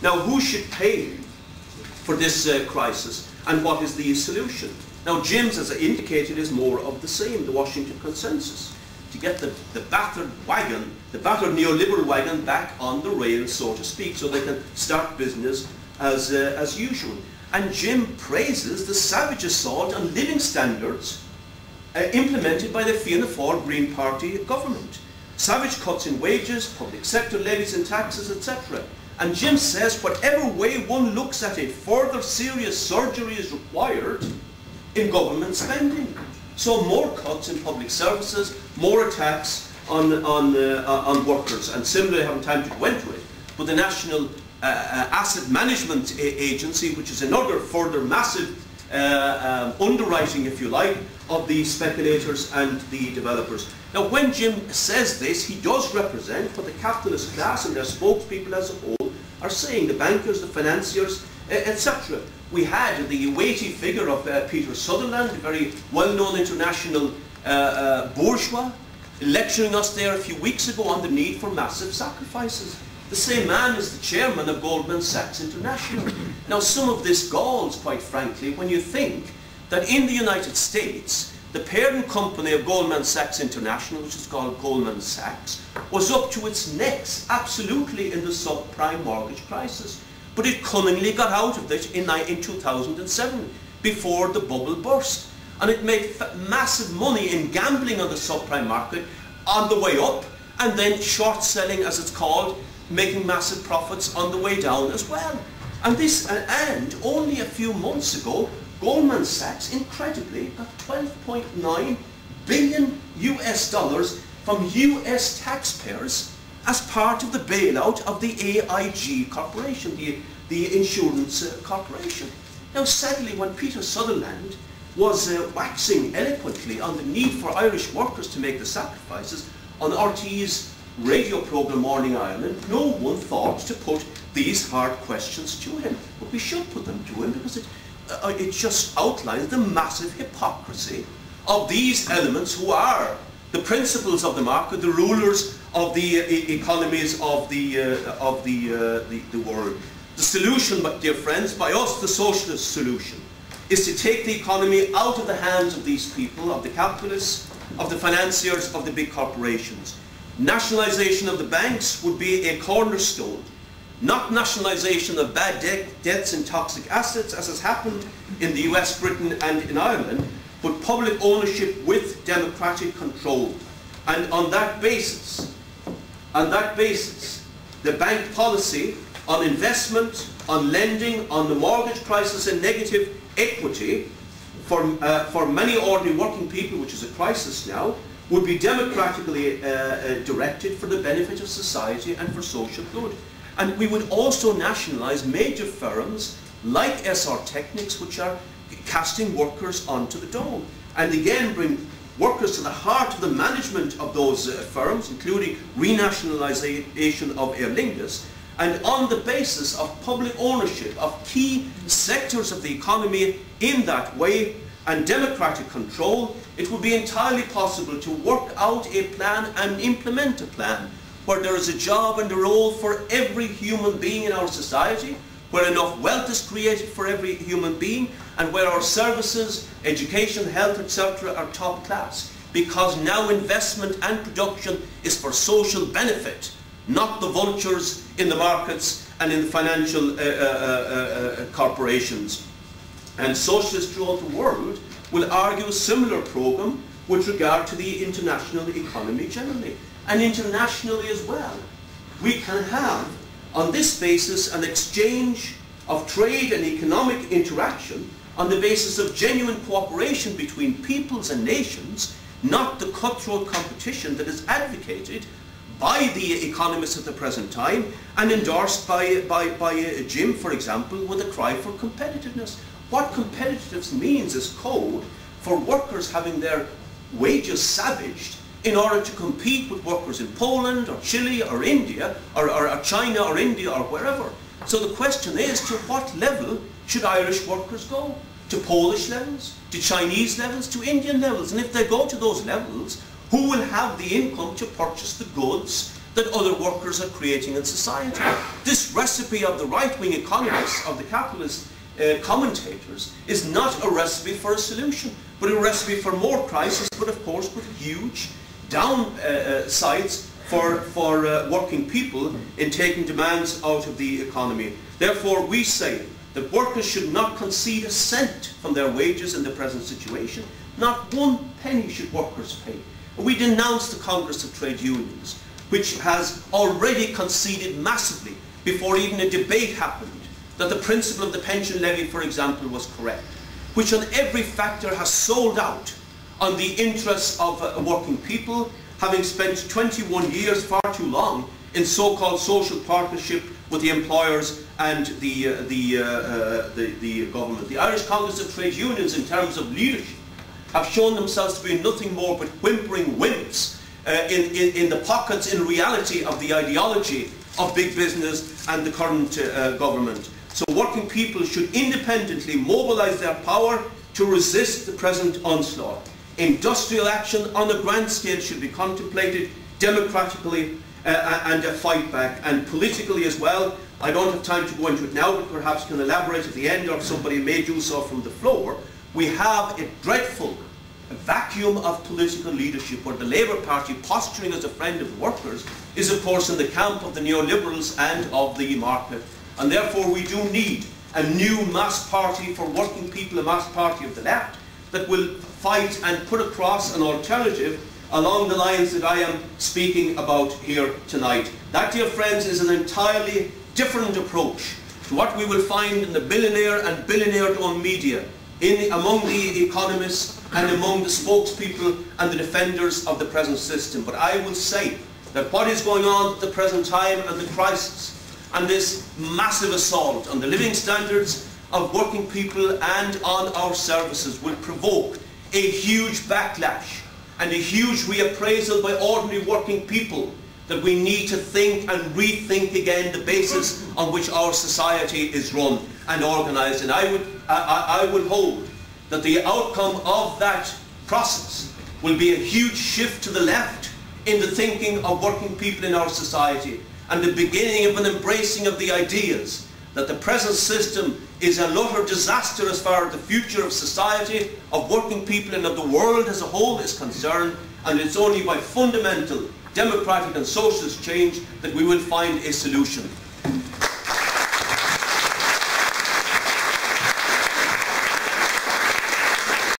Now, who should pay for this crisis, and what is the solution? Now, Jim's, as I indicated, is more of the same, the Washington Consensus, to get the battered wagon, the battered neoliberal wagon back on the rails, so to speak, so they can start business as usual. And Jim praises the savage assault on living standards implemented by the Fianna Fáil Green Party government. Savage cuts in wages, public sector levies and taxes, etc. And Jim says whatever way one looks at it, further serious surgery is required in government spending. So more cuts in public services, more attacks on workers. And similarly, I haven't time to go into it, but the National Asset Management Agency, which is another further massive underwriting, if you like, of the speculators and the developers. Now, when Jim says this, he does represent what the capitalist class and their spokespeople as a whole are saying, the bankers, the financiers, etc. We had the weighty figure of Peter Sutherland, a very well-known international bourgeois, lecturing us there a few weeks ago on the need for massive sacrifices. The same man is the chairman of Goldman Sachs International. Now, some of this galls, quite frankly, when you think that in the United States, the parent company of Goldman Sachs International, which is called Goldman Sachs, was up to its necks absolutely in the subprime mortgage crisis. But it cunningly got out of it in 2007, before the bubble burst. And it made massive money in gambling on the subprime market on the way up, and then short selling, as it's called, making massive profits on the way down as well. And only a few months ago, Goldman Sachs, incredibly, got $12.9 billion from US taxpayers as part of the bailout of the AIG Corporation, the insurance corporation. Now, sadly, when Peter Sutherland was waxing eloquently on the need for Irish workers to make the sacrifices on RT's radio programme Morning Ireland, no one thought to put these hard questions to him. But we should put them to him, because it just outlines the massive hypocrisy of these elements who are the principles of the market, the rulers of the economies of the world. The solution, dear friends, by us, the socialist solution, is to take the economy out of the hands of these people, of the capitalists, of the financiers, of the big corporations. Nationalisation of the banks would be a cornerstone. Not nationalisation of bad debts and toxic assets, as has happened in the US, Britain and in Ireland, but public ownership with democratic control. And on that basis, the bank policy on investment, on lending, on the mortgage crisis and negative equity for many ordinary working people, which is a crisis now, would be democratically directed for the benefit of society and for social good. And we would also nationalise major firms like SR Technics, which are casting workers onto the dole, and again bring workers to the heart of the management of those firms, including renationalisation of Aer Lingus, and on the basis of public ownership of key sectors of the economy in that way and democratic control, it would be entirely possible to work out a plan and implement a plan where there is a job and a role for every human being in our society, where enough wealth is created for every human being, and where our services, education, health, etc. are top class. Because now investment and production is for social benefit, not the vultures in the markets and in the financial corporations. And socialists throughout the world will argue a similar programme with regard to the international economy generally. And internationally as well. We can have, on this basis, an exchange of trade and economic interaction on the basis of genuine cooperation between peoples and nations, not the cutthroat competition that is advocated by the economists at the present time and endorsed by Jim, for example, with a cry for competitiveness. What competitiveness means is code for workers having their wages savaged in order to compete with workers in Poland or Chile or India or China or India or wherever. So the question is, to what level should Irish workers go? To Polish levels, to Chinese levels, to Indian levels? And if they go to those levels, who will have the income to purchase the goods that other workers are creating in society. This recipe of the right-wing economists, of the capitalist commentators, is not a recipe for a solution, but a recipe for more crisis, but of course with huge downsides for working people in taking demands out of the economy. Therefore, we say that workers should not concede a cent from their wages in the present situation. Not one penny should workers pay. We denounce the Congress of Trade Unions, which has already conceded massively before even a debate happened that the principle of the pension levy, for example, was correct, which on every factor has sold out on the interests of working people, having spent 21 years, far too long, in so-called social partnership with the employers and the government. The Irish Congress of Trade Unions, in terms of leadership, have shown themselves to be nothing more but whimpering wimps in the pockets, in reality, of the ideology of big business and the current government. So working people should independently mobilise their power to resist the present onslaught. Industrial action on a grand scale should be contemplated democratically and a fight back, and politically as well. I don't have time to go into it now, but perhaps can elaborate at the end, or somebody may do so from the floor. We have a dreadful vacuum of political leadership where the Labour Party, posturing as a friend of the workers, is of course in the camp of the neoliberals and of the market. And therefore we do need a new mass party for working people, a mass party of the left, that will fight and put across an alternative along the lines that I am speaking about here tonight. That, dear friends, is an entirely different approach to what we will find in the billionaire and billionaire-owned media, among the economists and among the spokespeople and the defenders of the present system. But I will say that what is going on at the present time, and the crisis and this massive assault on the living standards of working people and on our services, will provoke a huge backlash and a huge reappraisal by ordinary working people, that we need to think and rethink again the basis on which our society is run and organised. And I would hold that the outcome of that process will be a huge shift to the left in the thinking of working people in our society, and the beginning of an embracing of the ideas that the present system is an utter disaster as far as the future of society, of working people and of the world as a whole is concerned, and it's only by fundamental democratic and socialist change that we will find a solution.